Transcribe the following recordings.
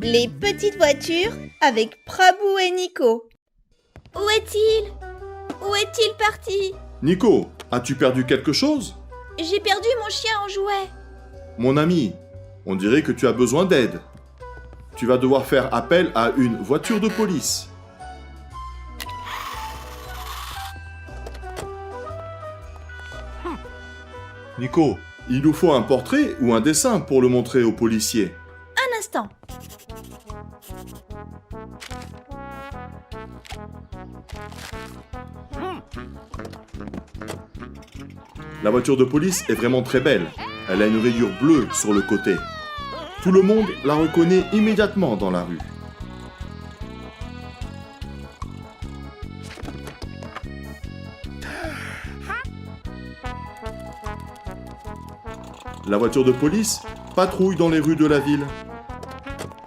Les petites voitures avec Prabhu et Nico. Où est-il? Où est-il parti? Nico, as-tu perdu quelque chose? J'ai perdu mon chien en jouet. Mon ami, on dirait que tu as besoin d'aide. Tu vas devoir faire appel à une voiture de police. Nico, il nous faut un portrait ou un dessin pour le montrer aux policiers. Un instant. La voiture de police est vraiment très belle. Elle a une rayure bleue sur le côté. Tout le monde la reconnaît immédiatement dans la rue. La voiture de police patrouille dans les rues de la ville.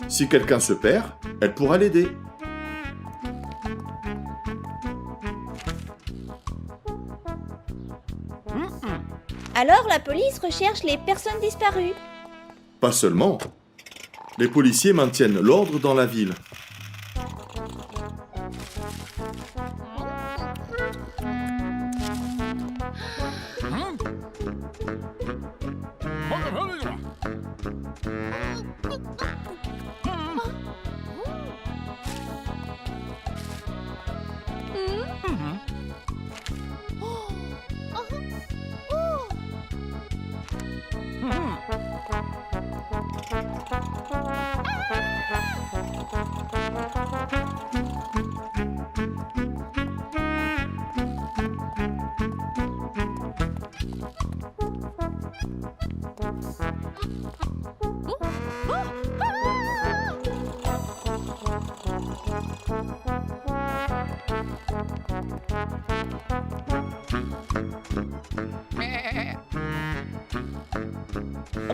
Si quelqu'un se perd, elle pourra l'aider. Alors la police recherche les personnes disparues. Pas seulement. Les policiers maintiennent l'ordre dans la ville.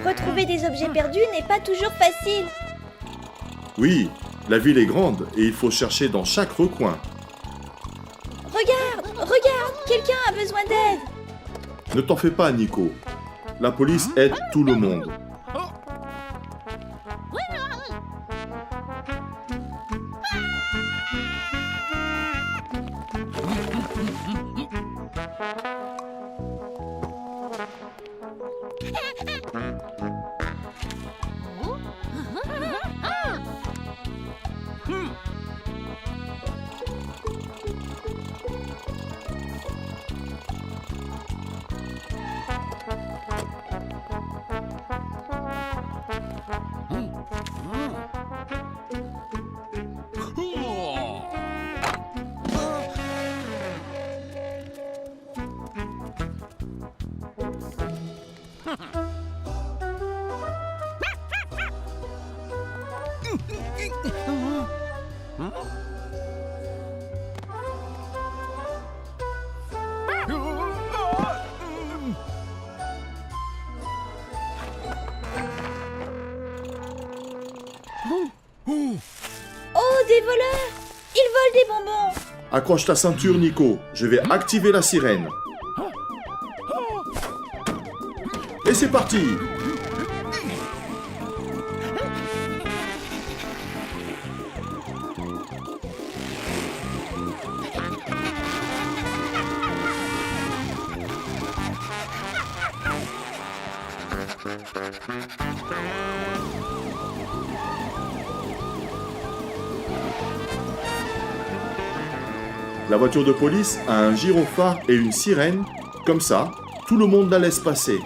Retrouver des objets perdus n'est pas toujours facile. Oui, la ville est grande et il faut chercher dans chaque recoin. Regarde, quelqu'un a besoin d'aide. Ne t'en fais pas, Nico. La police aide tout le monde. Oh, des voleurs! Ils volent des bonbons! Accroche ta ceinture, Nico. Je vais activer la sirène. Et c'est parti! La voiture de police a un gyrophare et une sirène. Comme ça, tout le monde la laisse passer.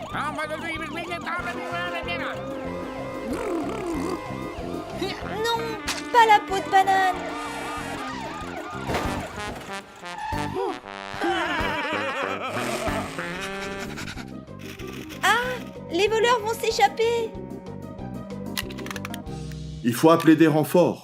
Non, pas la peau de banane! Ah, les voleurs vont s'échapper! Il faut appeler des renforts.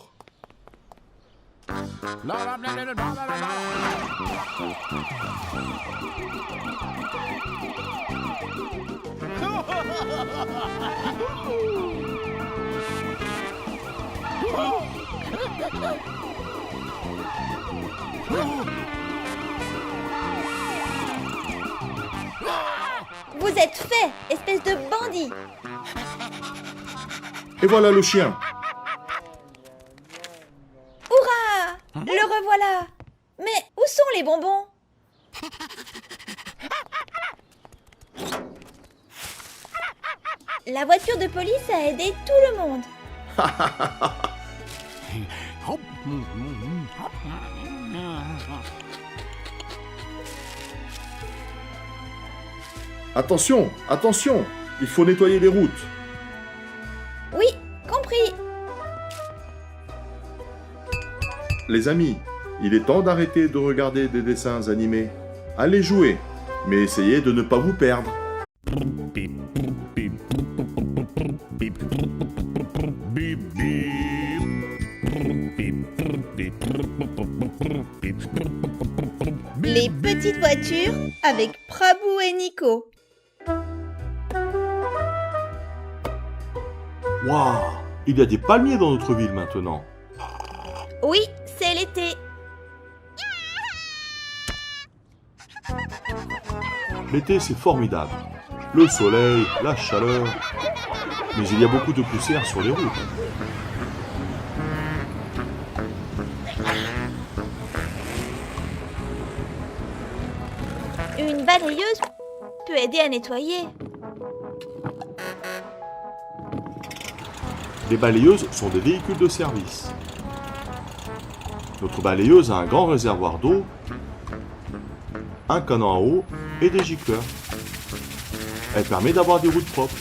Vous êtes fait, espèce de bandit. Et voilà le chien. Hurrah! Le revoilà. Mais où sont les bonbons? La voiture de police a aidé tout le monde. Attention, attention, il faut nettoyer les routes. Oui, compris. Les amis, il est temps d'arrêter de regarder des dessins animés. Allez jouer, mais essayez de ne pas vous perdre. Les petites voitures avec Prabhu et Nico. Waouh, il y a des palmiers dans notre ville maintenant. Oui, c'est l'été. L'été, c'est formidable. Le soleil, la chaleur. Mais il y a beaucoup de poussière sur les routes. Une balayeuse peut aider à nettoyer. Les balayeuses sont des véhicules de service. Notre balayeuse a un grand réservoir d'eau, un canon à eau et des gicleurs. Elle permet d'avoir des routes propres.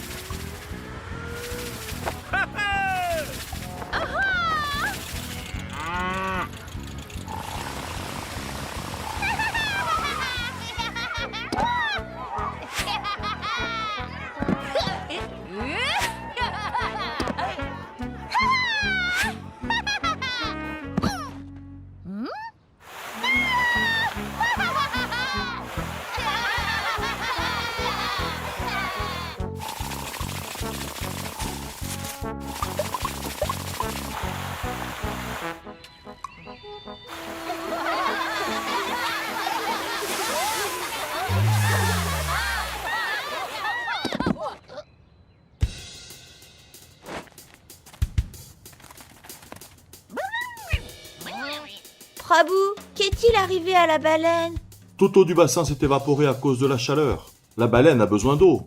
Prabhu, qu'est-il arrivé à la baleine? Toute l'eau du bassin s'est évaporée à cause de la chaleur. La baleine a besoin d'eau.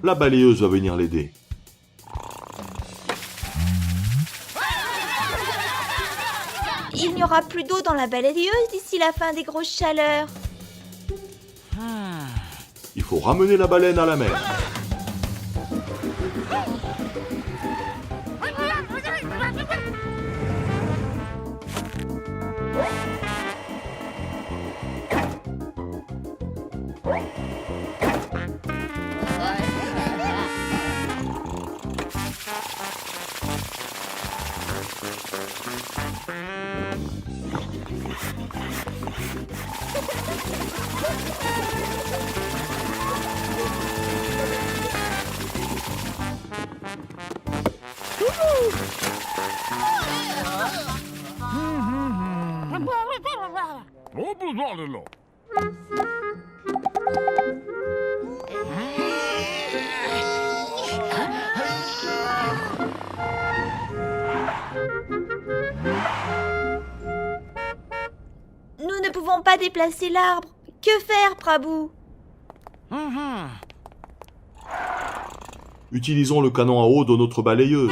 La balayeuse va venir l'aider. Il n'y aura plus d'eau dans la balayeuse d'ici la fin des grosses chaleurs. Il faut ramener la baleine à la mer. Nous ne pouvons pas déplacer l'arbre. Que faire, Prabhu? Utilisons le canon à eau de notre balayeuse.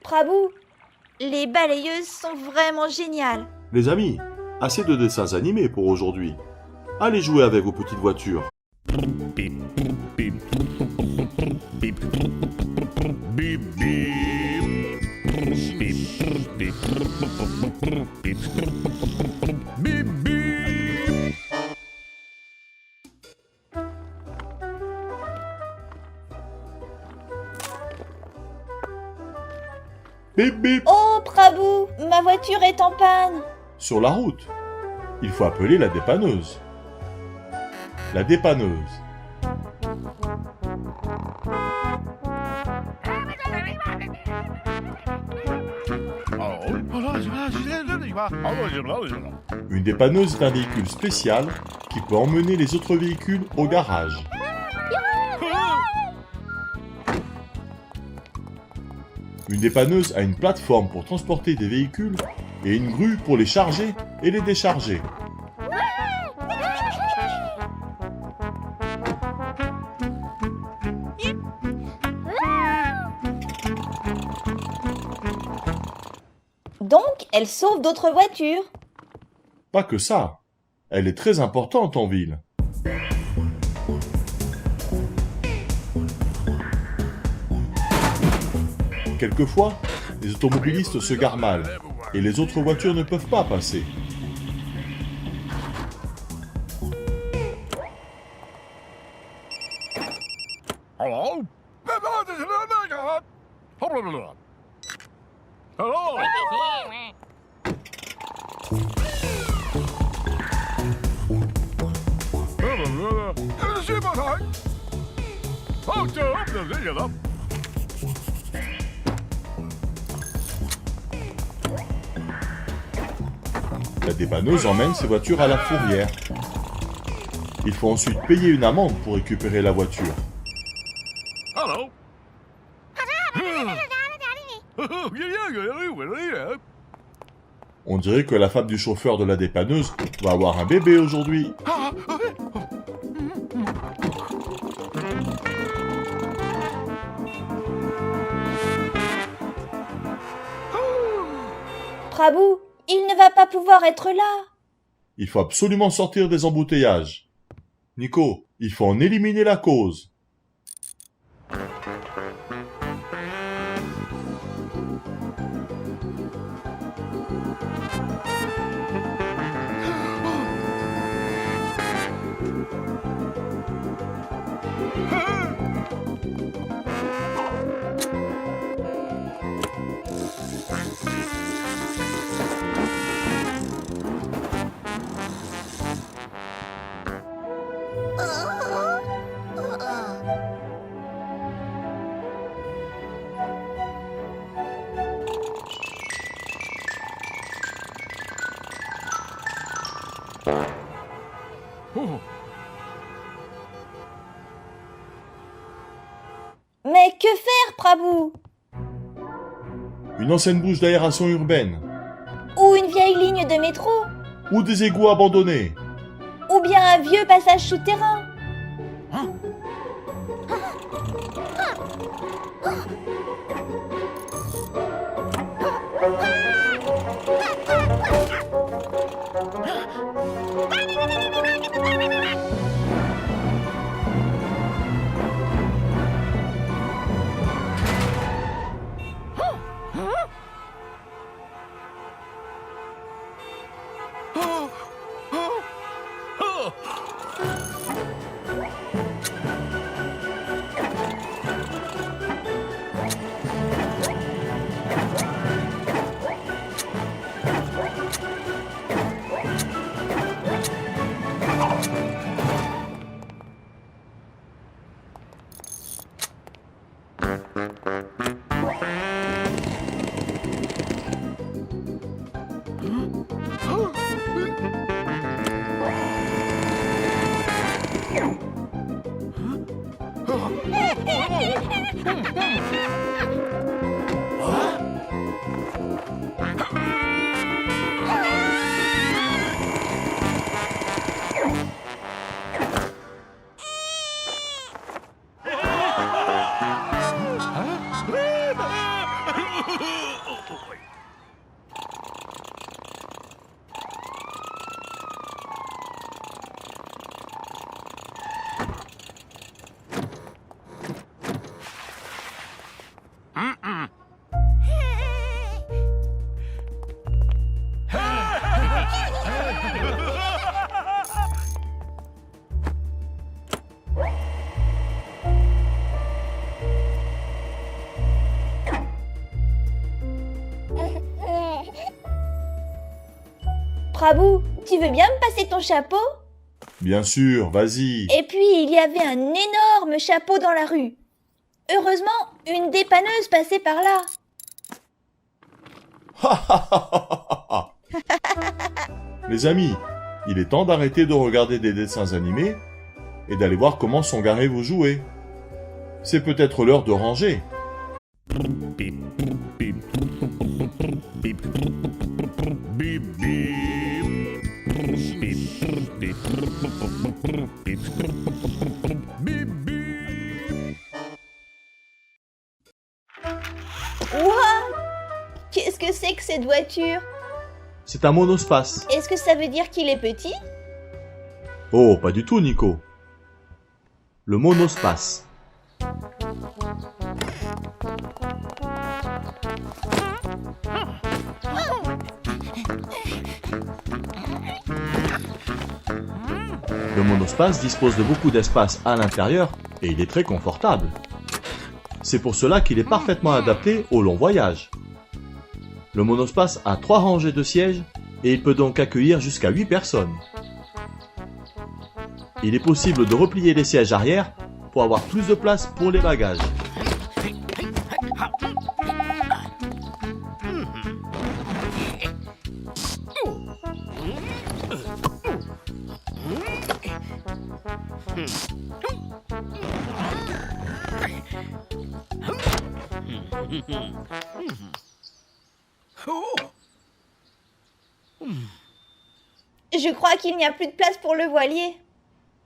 Prabhu, les balayeuses sont vraiment géniales. Les amis, assez de dessins animés pour aujourd'hui. Allez jouer avec vos petites voitures. Bip bip. Oh, Prabhu, ma voiture est en panne. Sur la route, il faut appeler la dépanneuse. La dépanneuse. Une dépanneuse est un véhicule spécial qui peut emmener les autres véhicules au garage. Une dépanneuse a une plateforme pour transporter des véhicules et une grue pour les charger et les décharger. Donc, elle sauve d'autres voitures. Pas que ça, elle est très importante en ville. Quelquefois, les automobilistes se garent mal et les autres voitures ne peuvent pas passer. La dépanneuse emmène ses voitures à la fourrière. Il faut ensuite payer une amende pour récupérer la voiture. On dirait que la femme du chauffeur de la dépanneuse va avoir un bébé aujourd'hui. Prabhu, il ne va pas pouvoir être là. Il faut absolument sortir des embouteillages. Nico, il faut en éliminer la cause. Mais que faire, Prabhu? Une ancienne bouche d'aération urbaine. Ou une vieille ligne de métro? Ou des égouts abandonnés. Ou bien un vieux passage souterrain? Prabhu, tu veux bien me passer ton chapeau? Bien sûr, vas-y. Et puis, il y avait un énorme chapeau dans la rue. Heureusement, une dépanneuse passait par là. Les amis, il est temps d'arrêter de regarder des dessins animés et d'aller voir comment sont garés vos jouets. C'est peut-être l'heure de ranger. Ouah! Qu'est-ce que c'est que cette voiture? C'est un monospace. Est-ce que ça veut dire qu'il est petit? Oh, pas du tout, Nico. Le monospace. Le monospace dispose de beaucoup d'espace à l'intérieur et il est très confortable. C'est pour cela qu'il est parfaitement adapté aux longs voyages. Le monospace a 3 rangées de sièges et il peut donc accueillir jusqu'à 8 personnes. Il est possible de replier les sièges arrière pour avoir plus de place pour les bagages. Je crois qu'il n'y a plus de place pour le voilier.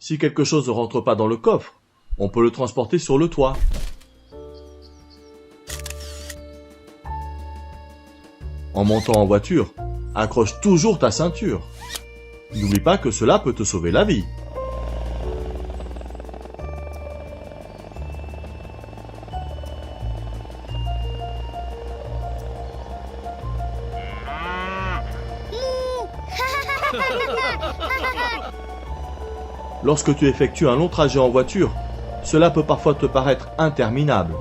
Si quelque chose ne rentre pas dans le coffre, on peut le transporter sur le toit. En montant en voiture, accroche toujours ta ceinture. N'oublie pas que cela peut te sauver la vie. Lorsque tu effectues un long trajet en voiture, cela peut parfois te paraître interminable.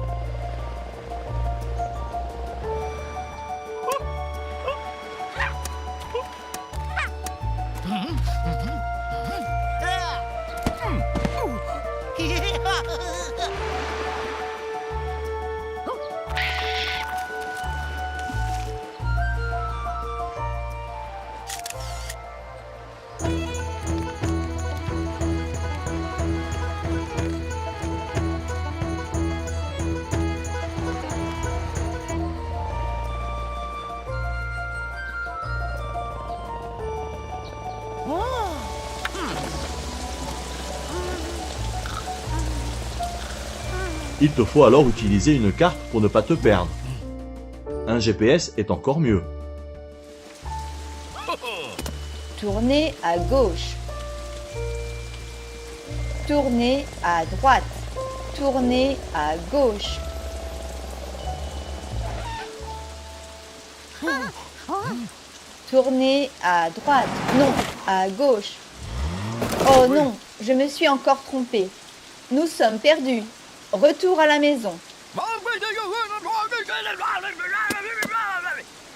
Il te faut alors utiliser une carte pour ne pas te perdre. Un GPS est encore mieux. Tournez à gauche. Tournez à droite. Tournez à gauche. Tournez à droite. Non, à gauche. Oh non, je me suis encore trompée. Nous sommes perdus. Retour à la maison.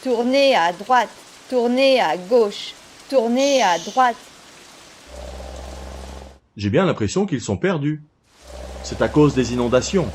Tournez à droite. Tournez à gauche. Tournez à droite. J'ai bien l'impression qu'ils sont perdus. C'est à cause des inondations.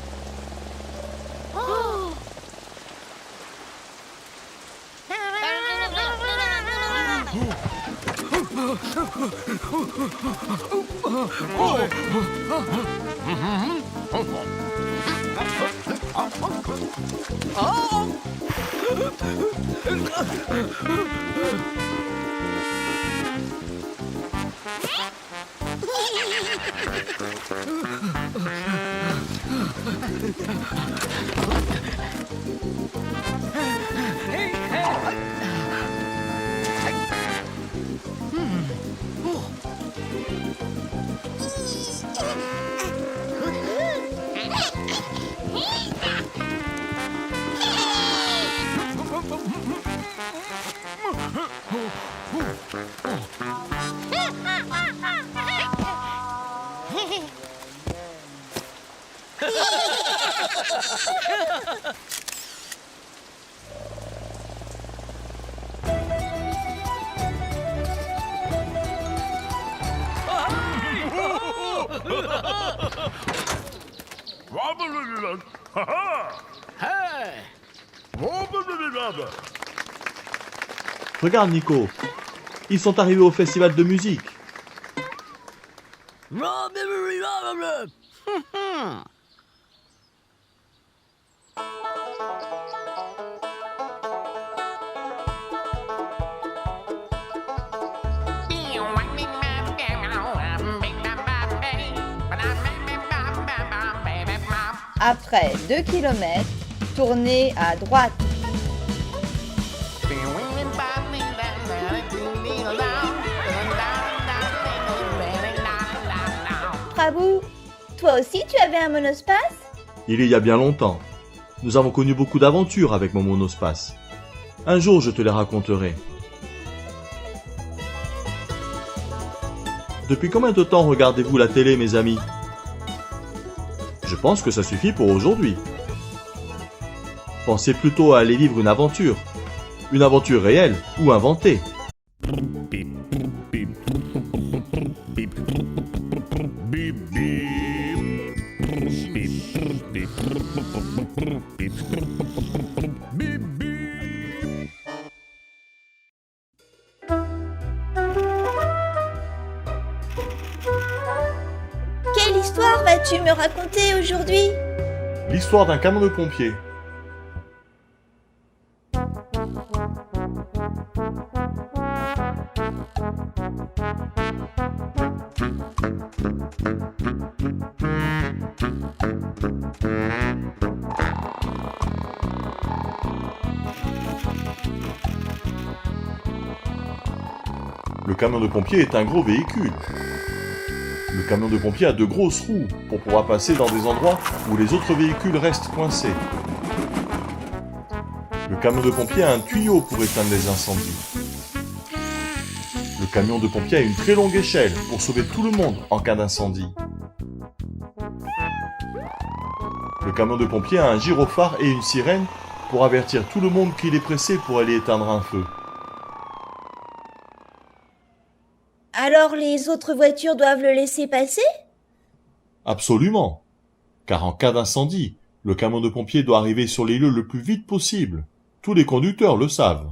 Regarde Nico, ils sont arrivés au festival de musique. Après 2 kilomètres, tournez à droite. Prabhu, toi aussi tu avais un monospace? Il y a bien longtemps. Nous avons connu beaucoup d'aventures avec mon monospace. Un jour, je te les raconterai. Depuis combien de temps regardez-vous la télé, mes amis? Je pense que ça suffit pour aujourd'hui. Pensez plutôt à aller vivre une aventure réelle ou inventée. Quelle histoire vas-tu me raconter aujourd'hui? L'histoire d'un camion de pompiers. Le camion de pompier est un gros véhicule. Le camion de pompier a de grosses roues pour pouvoir passer dans des endroits où les autres véhicules restent coincés. Le camion de pompier a un tuyau pour éteindre les incendies. Le camion de pompier a une très longue échelle pour sauver tout le monde en cas d'incendie. Le camion de pompier a un gyrophare et une sirène pour avertir tout le monde qu'il est pressé pour aller éteindre un feu. Alors les autres voitures doivent le laisser passer? Absolument. Car en cas d'incendie, le camion de pompier doit arriver sur les lieux le plus vite possible. Tous les conducteurs le savent.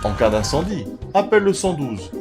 En cas d'incendie, appelle le 112.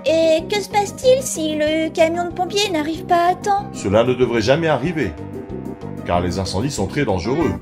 Et que se passe-t-il si le camion de pompiers n'arrive pas à temps? Cela ne devrait jamais arriver, car les incendies sont très dangereux.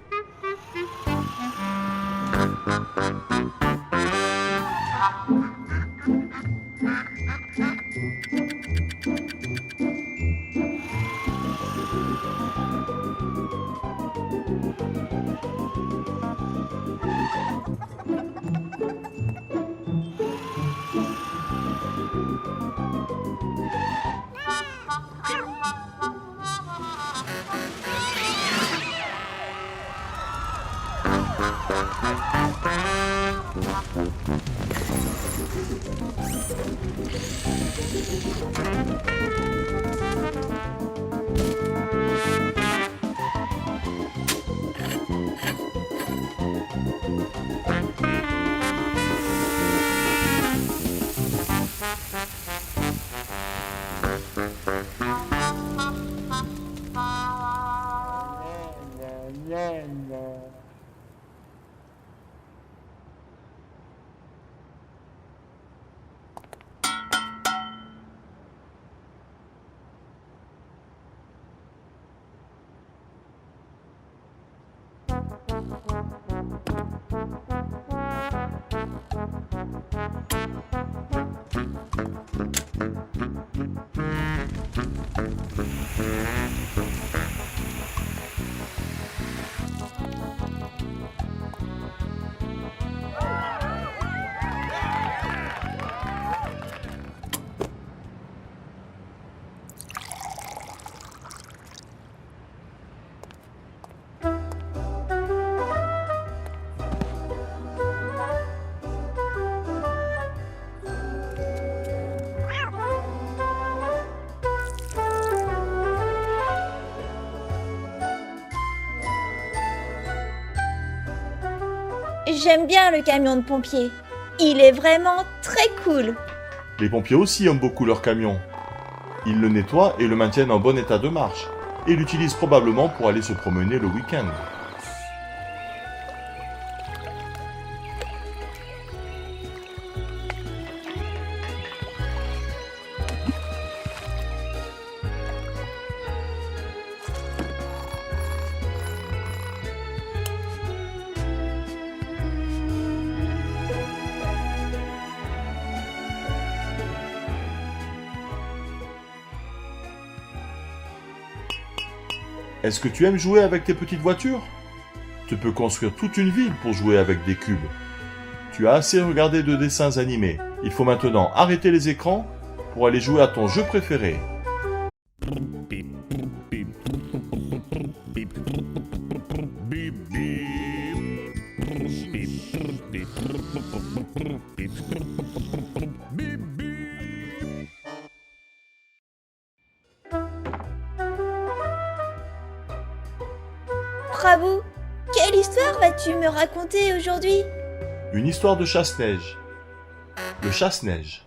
J'aime bien le camion de pompier. Il est vraiment très cool. Les pompiers aussi aiment beaucoup leur camion. Ils le nettoient et le maintiennent en bon état de marche, et l'utilisent probablement pour aller se promener le week-end. Est-ce que tu aimes jouer avec tes petites voitures? Tu peux construire toute une ville pour jouer avec des cubes. Tu as assez regardé de dessins animés. Il faut maintenant arrêter les écrans pour aller jouer à ton jeu préféré. Bravo! Quelle histoire vas-tu me raconter aujourd'hui? Une histoire de chasse-neige. Le chasse-neige.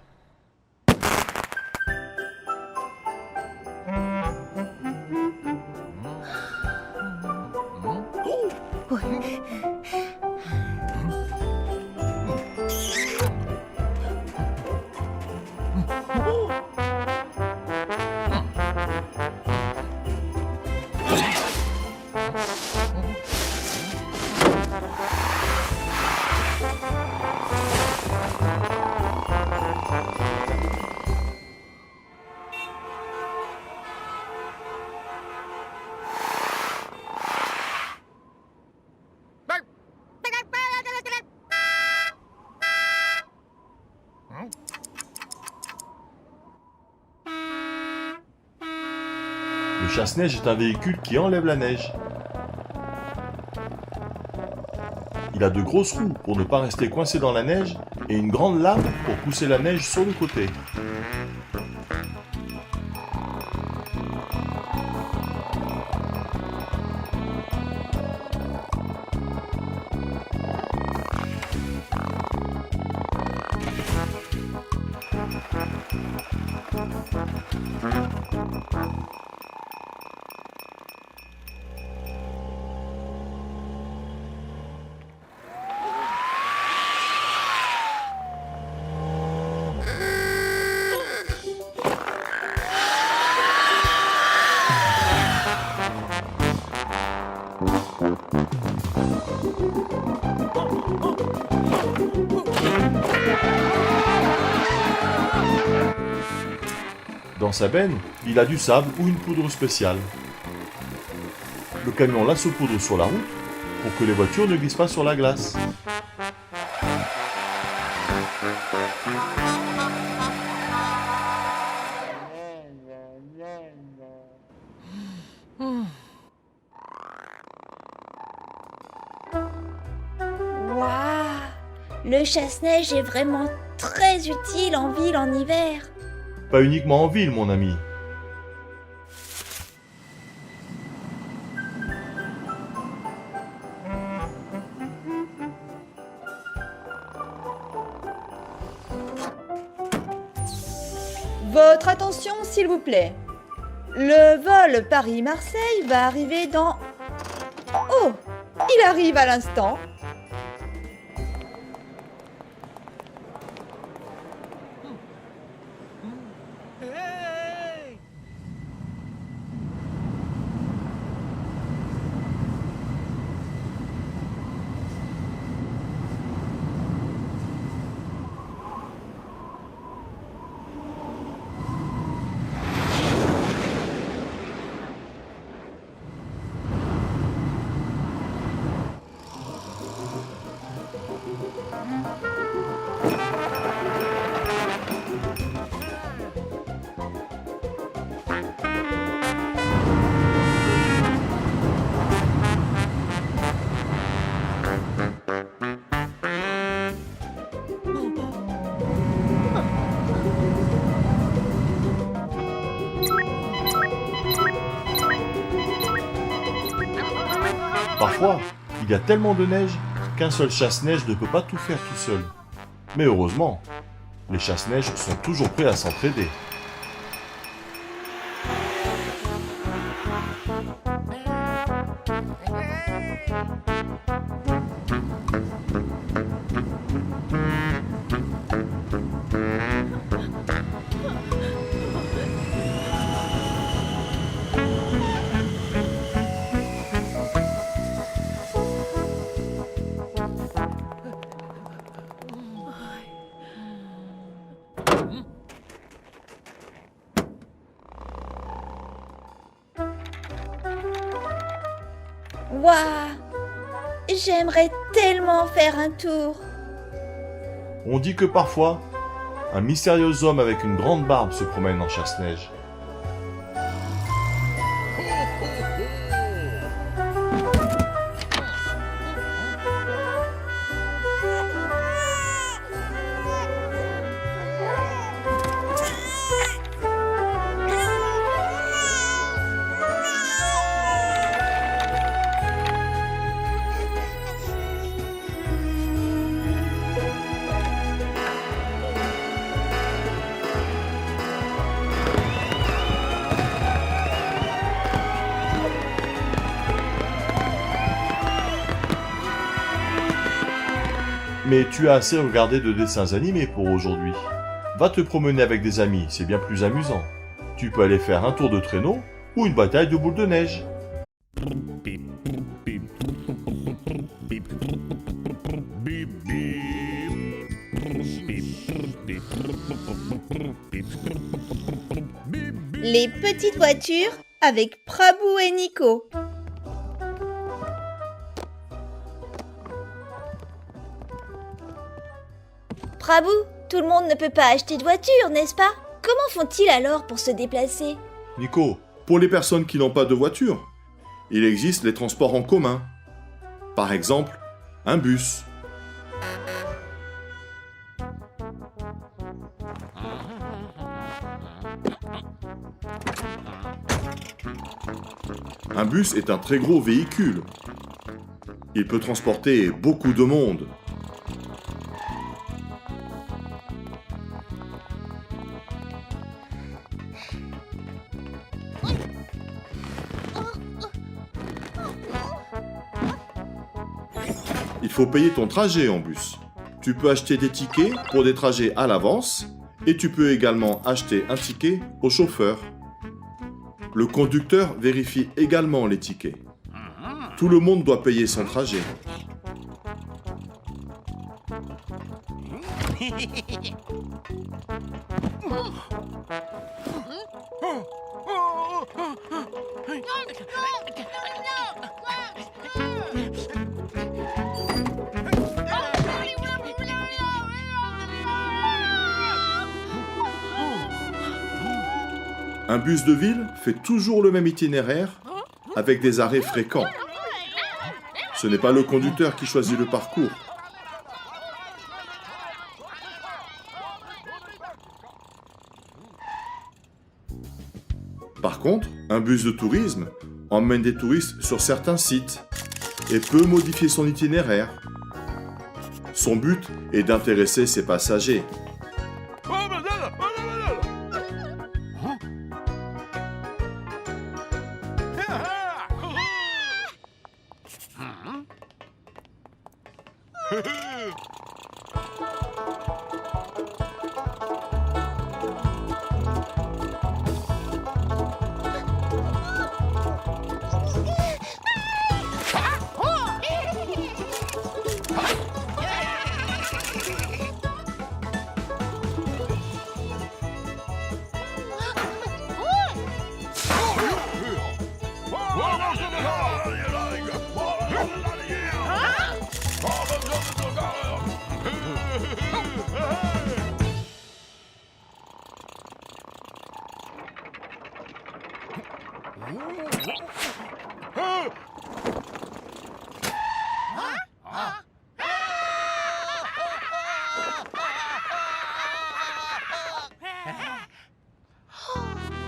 Le chasse-neige est un véhicule qui enlève la neige. Il a de grosses roues pour ne pas rester coincé dans la neige et une grande lame pour pousser la neige sur le côté. Dans sa benne, il a du sable ou une poudre spéciale. Le camion la saupoudre sur la route pour que les voitures ne glissent pas sur la glace. Waouh! Le chasse-neige est vraiment très utile en ville en hiver. Pas uniquement en ville, mon ami. Votre attention, s'il vous plaît. Le vol Paris-Marseille va arriver dans... Oh! Il arrive à l'instant. Parfois, il y a tellement de neige qu'un seul chasse-neige ne peut pas tout faire tout seul. Mais heureusement, les chasse-neige sont toujours prêts à s'entraider. Waouh! J'aimerais tellement faire un tour. On dit que parfois, un mystérieux homme avec une grande barbe se promène en chasse-neige. Mais tu as assez regardé de dessins animés pour aujourd'hui. Va te promener avec des amis, c'est bien plus amusant. Tu peux aller faire un tour de traîneau ou une bataille de boules de neige. Les petites voitures avec Prabhu et Nico. Prabhu, tout le monde ne peut pas acheter de voiture, n'est-ce pas? Comment font-ils alors pour se déplacer? Nico, pour les personnes qui n'ont pas de voiture, il existe les transports en commun. Par exemple, un bus. Un bus est un très gros véhicule. Il peut transporter beaucoup de monde. Il faut payer ton trajet en bus. Tu peux acheter des tickets pour des trajets à l'avance et tu peux également acheter un ticket au chauffeur. Le conducteur vérifie également les tickets. Tout le monde doit payer son trajet. Un bus de ville fait toujours le même itinéraire avec des arrêts fréquents. Ce n'est pas le conducteur qui choisit le parcours. Par contre, un bus de tourisme emmène des touristes sur certains sites et peut modifier son itinéraire. Son but est d'intéresser ses passagers.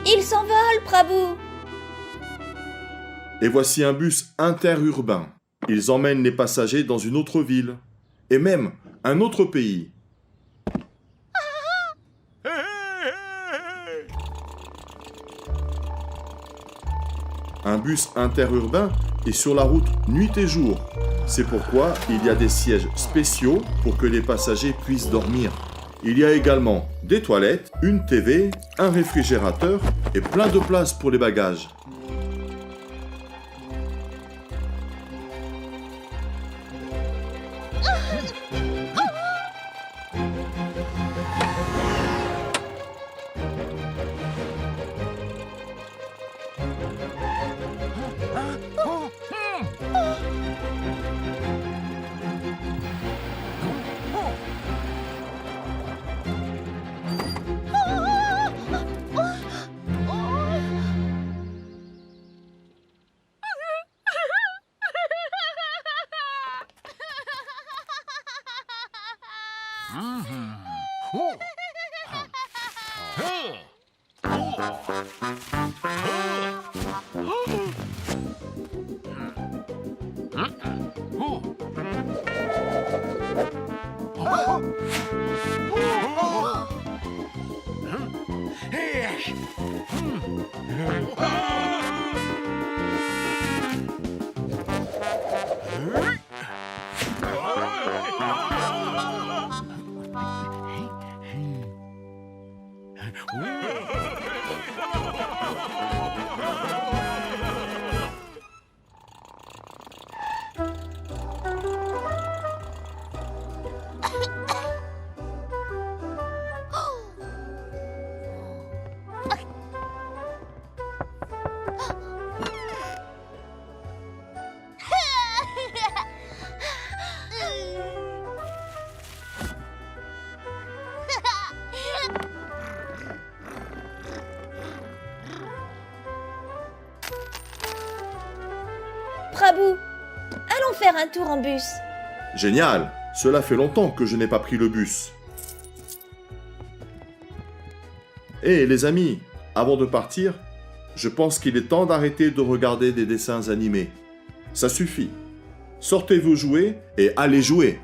Il s'envole, Prabhu! Et voici un bus interurbain. Ils emmènent les passagers dans une autre ville, et même un autre pays. Un bus interurbain est sur la route nuit et jour. C'est pourquoi il y a des sièges spéciaux pour que les passagers puissent dormir. Il y a également des toilettes, une TV, un réfrigérateur et plein de place pour les bagages. Prabhu, allons faire un tour en bus. Génial! Cela fait longtemps que je n'ai pas pris le bus. Hé les amis, avant de partir, je pense qu'il est temps d'arrêter de regarder des dessins animés. Ça suffit. Sortez vos jouets et allez jouer.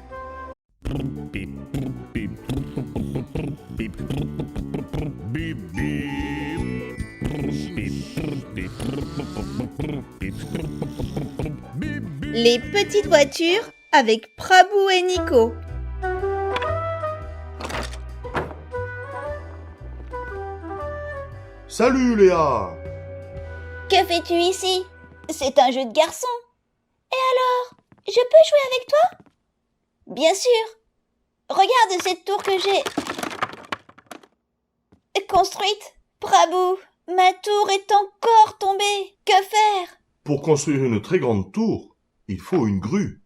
Les petites voitures avec Prabhu et Nico. Salut Léa! Que fais-tu ici? C'est un jeu de garçon. Et alors, je peux jouer avec toi? Bien sûr. Regarde cette tour que j'ai construite. Prabhu, ma tour est encore tombée. Que faire? Pour construire une très grande tour, il faut une grue.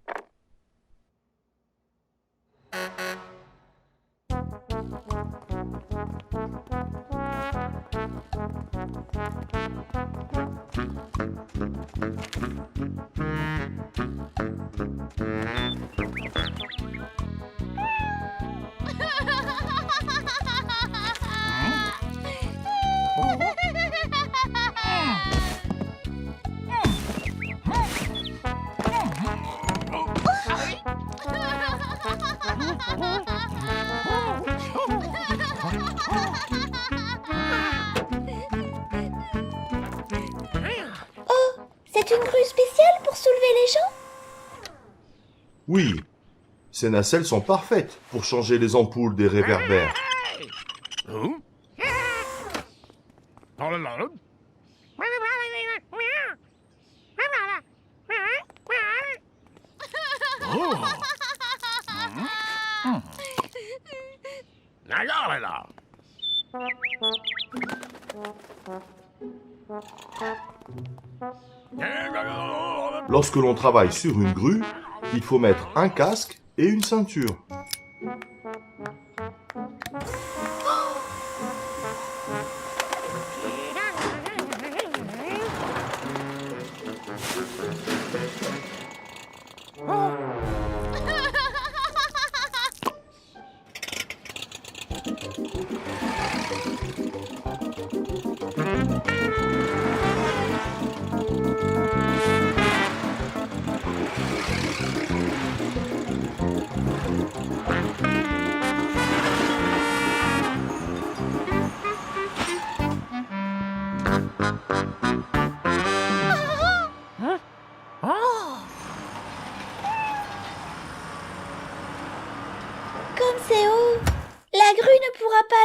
C'est une grue spéciale pour soulever les gens? Oui, ces nacelles sont parfaites pour changer les ampoules des réverbères. Lorsque l'on travaille sur une grue, il faut mettre un casque et une ceinture.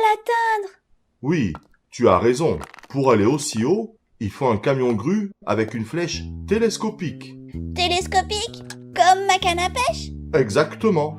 l'atteindre. Oui, tu as raison. Pour aller aussi haut, il faut un camion grue avec une flèche télescopique. Télescopique, comme ma canne à pêche. Exactement.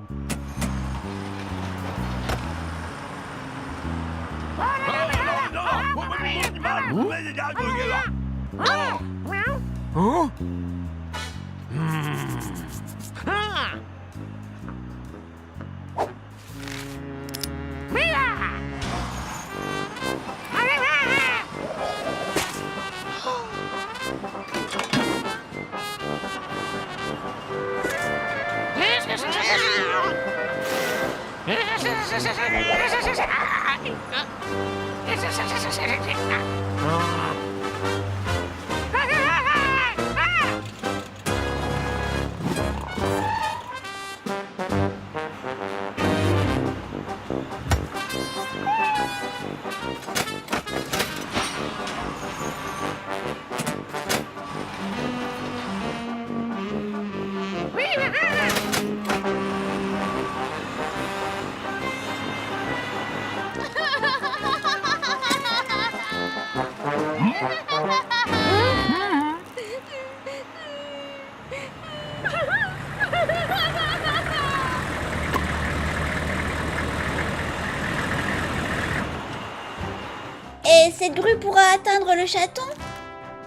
Et cette grue pourra atteindre le chaton?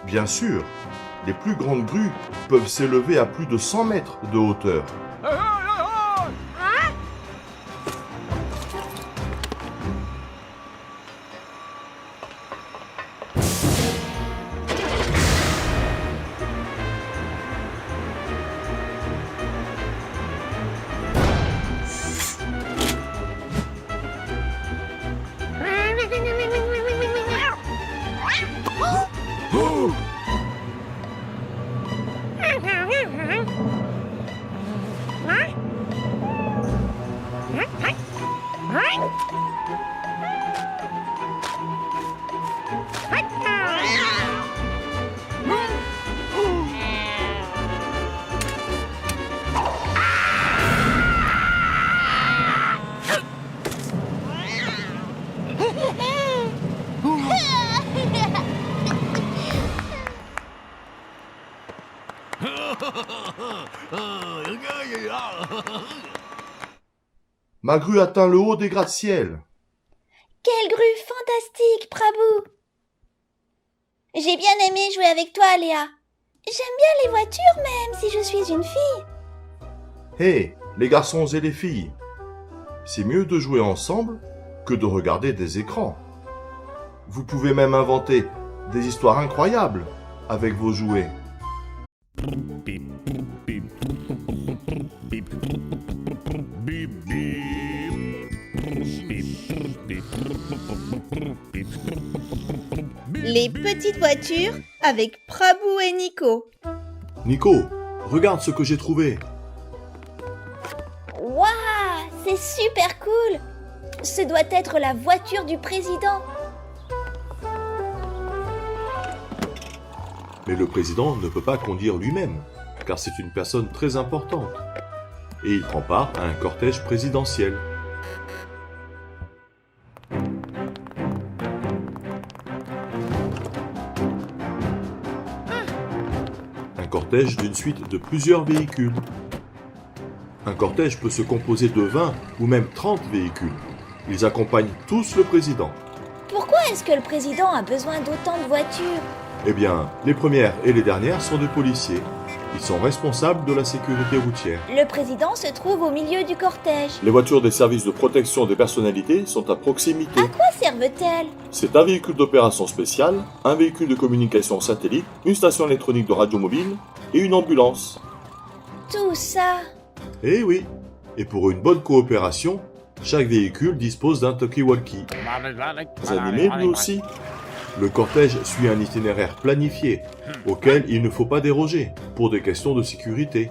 Bien sûr, les plus grandes grues peuvent s'élever à plus de 100 mètres de hauteur. Ma grue atteint le haut des gratte-ciel. Quelle grue fantastique, Prabhu! J'ai bien aimé jouer avec toi, Léa. J'aime bien les voitures, même si je suis une fille. Hé, les garçons et les filles, c'est mieux de jouer ensemble que de regarder des écrans. Vous pouvez même inventer des histoires incroyables avec vos jouets. Les petites voitures avec Prabhu et Nico. Nico, regarde ce que j'ai trouvé. Waouh, c'est super cool! Ce doit être la voiture du président. Mais le président ne peut pas conduire lui-même, car c'est une personne très importante. Et il prend part à un cortège présidentiel. Un cortège d'une suite de plusieurs véhicules. Un cortège peut se composer de 20 ou même 30 véhicules. Ils accompagnent tous le président. Pourquoi est-ce que le président a besoin d'autant de voitures? Eh bien, les premières et les dernières sont des policiers. Ils sont responsables de la sécurité routière. Le président se trouve au milieu du cortège. Les voitures des services de protection des personnalités sont à proximité. À quoi servent-elles? C'est un véhicule d'opération spéciale, un véhicule de communication satellite, une station électronique de radio mobile et une ambulance. Tout ça. Eh oui. Et pour une bonne coopération, chaque véhicule dispose d'un talkie-walkie. Vous animez lui aussi? Le cortège suit un itinéraire planifié, auquel il ne faut pas déroger, pour des questions de sécurité.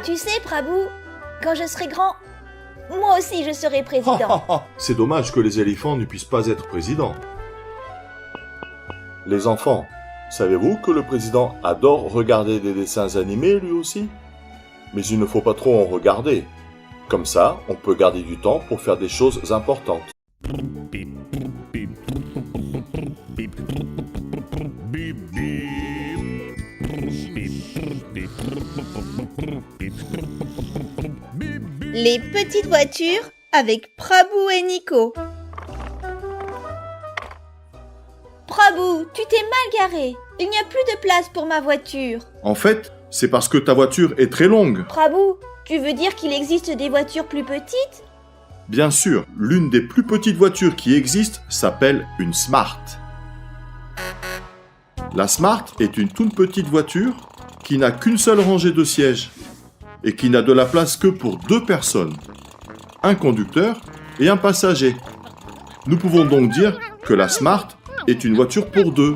Tu sais, Prabhu, quand je serai grand, moi aussi je serai président. C'est dommage que les éléphants ne puissent pas être présidents. Les enfants, savez-vous que le président adore regarder des dessins animés lui aussi? Mais il ne faut pas trop en regarder. Comme ça, on peut garder du temps pour faire des choses importantes. Les petites voitures avec Prabhu et Nico. Prabhu, tu t'es mal garé. Il n'y a plus de place pour ma voiture. En fait, c'est parce que ta voiture est très longue. Prabhu, tu veux dire qu'il existe des voitures plus petites? Bien sûr, l'une des plus petites voitures qui existent s'appelle une Smart. La Smart est une toute petite voiture qui n'a qu'une seule rangée de sièges et qui n'a de la place que pour 2 personnes, un conducteur et un passager. Nous pouvons donc dire que la Smart est une voiture pour 2.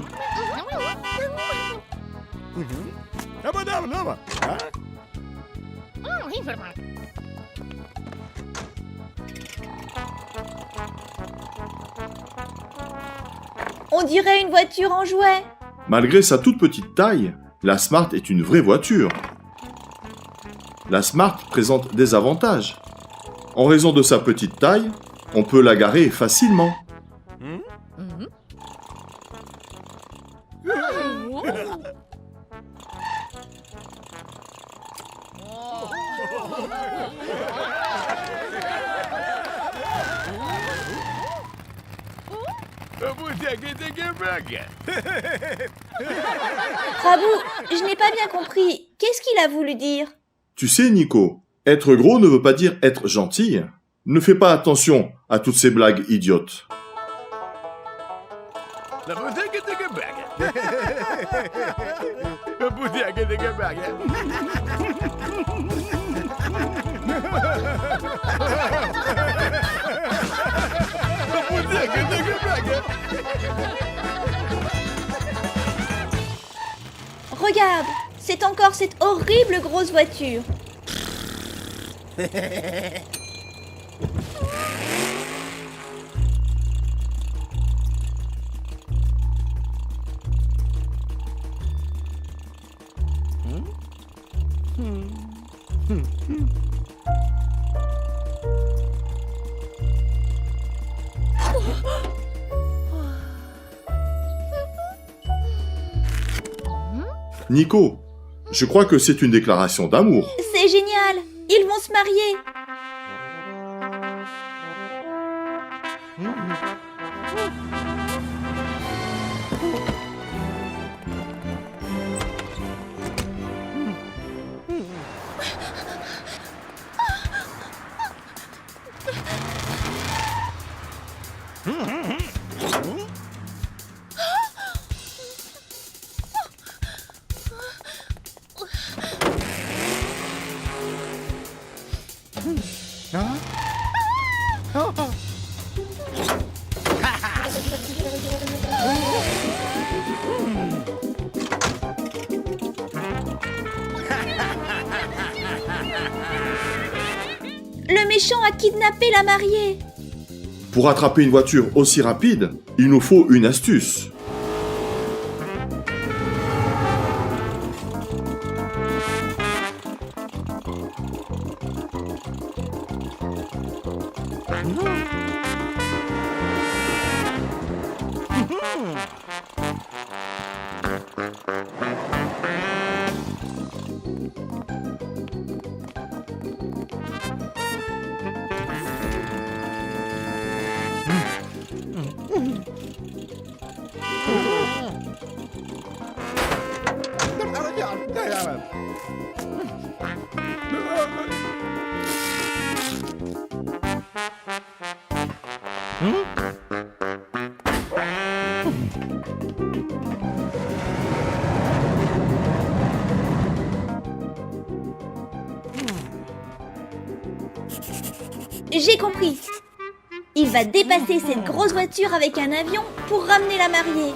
On dirait une voiture en jouet. Malgré sa toute petite taille, la Smart est une vraie voiture. La Smart présente des avantages. En raison de sa petite taille, on peut la garer facilement. Prabhu, je n'ai pas bien compris. Qu'est-ce qu'il a voulu dire? Tu sais, Nico, être gros ne veut pas dire être gentil. Ne fais pas attention à toutes ces blagues idiotes. Regarde, c'est encore cette horrible grosse voiture. Nico, je crois que c'est une déclaration d'amour. C'est génial, ils vont se marier. Le méchant a kidnappé la mariée. Pour attraper une voiture aussi rapide, il nous faut une astuce. J'ai compris. Il va dépasser cette grosse voiture avec un avion pour ramener la mariée.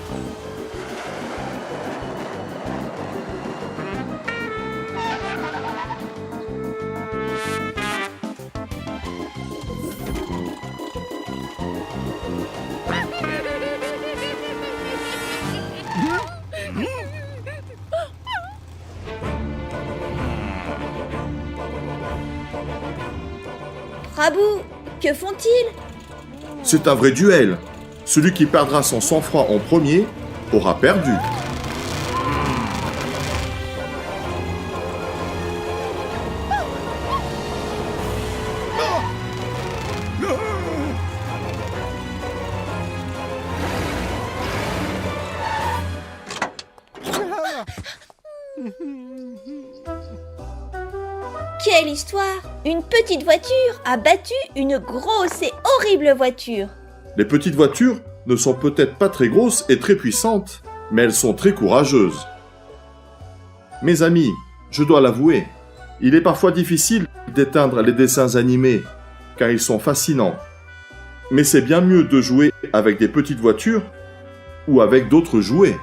Prabhu, que font-ils? C'est un vrai duel. Celui qui perdra son sang-froid en premier aura perdu. Quelle histoire! Une petite voiture a battu une grosse et horrible voiture. Les petites voitures ne sont peut-être pas très grosses et très puissantes, mais elles sont très courageuses. Mes amis, je dois l'avouer, il est parfois difficile d'éteindre les dessins animés, car ils sont fascinants. Mais c'est bien mieux de jouer avec des petites voitures ou avec d'autres jouets.